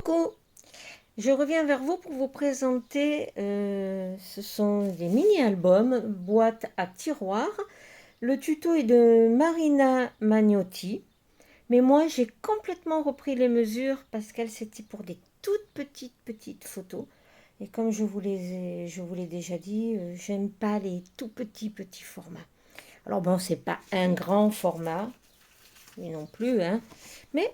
Coucou, je reviens vers vous pour vous présenter, ce sont des mini-albums, boîte à tiroirs. Le tuto est de Marina Magnotti, mais moi j'ai complètement repris les mesures parce qu'elle c'était pour des toutes petites photos. Et comme je vous l'ai déjà dit, j'aime pas les tout petits formats. Alors bon, c'est pas un grand format, mais non plus, hein, mais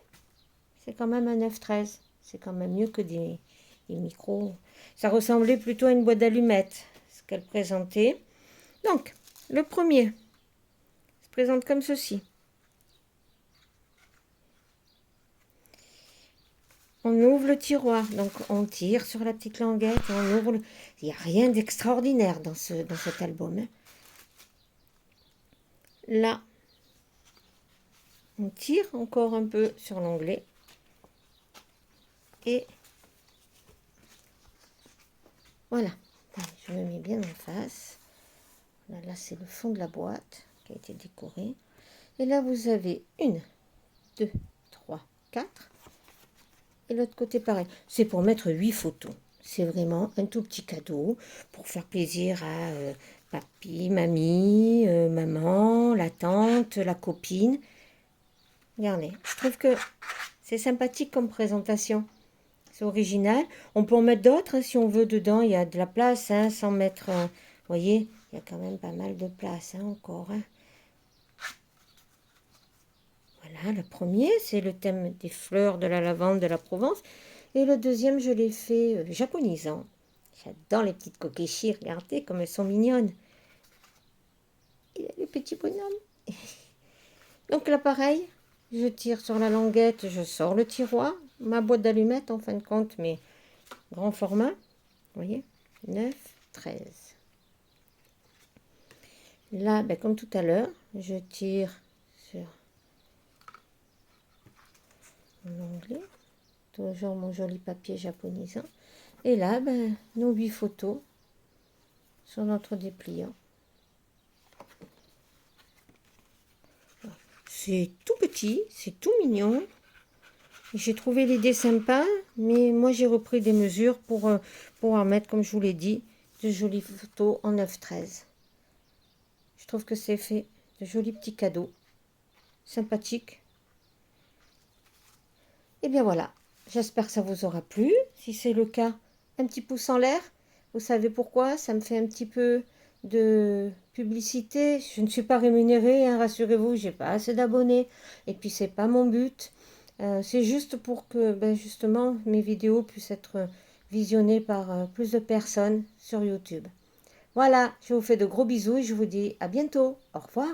c'est quand même un 9-13. C'est quand même mieux que des micros. Ça ressemblait plutôt à une boîte d'allumettes, ce qu'elle présentait. Donc, le premier se présente comme ceci. On ouvre le tiroir, donc on tire sur la petite languette, on ouvre. Il n'y a rien d'extraordinaire dans cet album, hein. Là, on tire encore un peu sur l'onglet. Et voilà. Je me mets bien en face. Là, c'est le fond de la boîte qui a été décoré. Et là, vous avez 1, 2, 3, 4. Et l'autre côté, pareil. C'est pour mettre 8 photos. C'est vraiment un tout petit cadeau pour faire plaisir à papy, mamie, maman, la tante, la copine. Regardez, je trouve que c'est sympathique comme présentation. C'est original. On peut en mettre d'autres, hein, si on veut dedans. Il y a de la place, hein, sans mettre... vous voyez, il y a quand même pas mal de place, hein, encore, hein. Voilà, le premier, c'est le thème des fleurs, de la lavande, de la Provence. Et le deuxième, je l'ai fait japonisant. J'adore les petites kokeshi, regardez comme elles sont mignonnes. Il a les petits bonhommes. Donc là, pareil, je tire sur la languette, je sors le tiroir. Ma boîte d'allumettes, en fin de compte, mais grand format. Vous voyez, 9, 13. Là, ben, comme tout à l'heure, je tire sur l'onglet. Toujours mon joli papier japonisant. Et là, ben, nos 8 photos sur notre dépliant. C'est tout petit, c'est tout mignon. J'ai trouvé l'idée sympa, mais moi j'ai repris des mesures pour en mettre, comme je vous l'ai dit, de jolies photos en 9-13. Je trouve que c'est fait de jolis petits cadeaux, sympathiques. Et bien voilà, j'espère que ça vous aura plu. Si c'est le cas, un petit pouce en l'air. Vous savez pourquoi? Ça me fait un petit peu de publicité. Je ne suis pas rémunérée, hein, rassurez-vous, j'ai pas assez d'abonnés. Et puis c'est pas mon but. C'est juste pour que ben, justement mes vidéos puissent être visionnées par plus de personnes sur YouTube. Voilà, je vous fais de gros bisous et je vous dis à bientôt. Au revoir.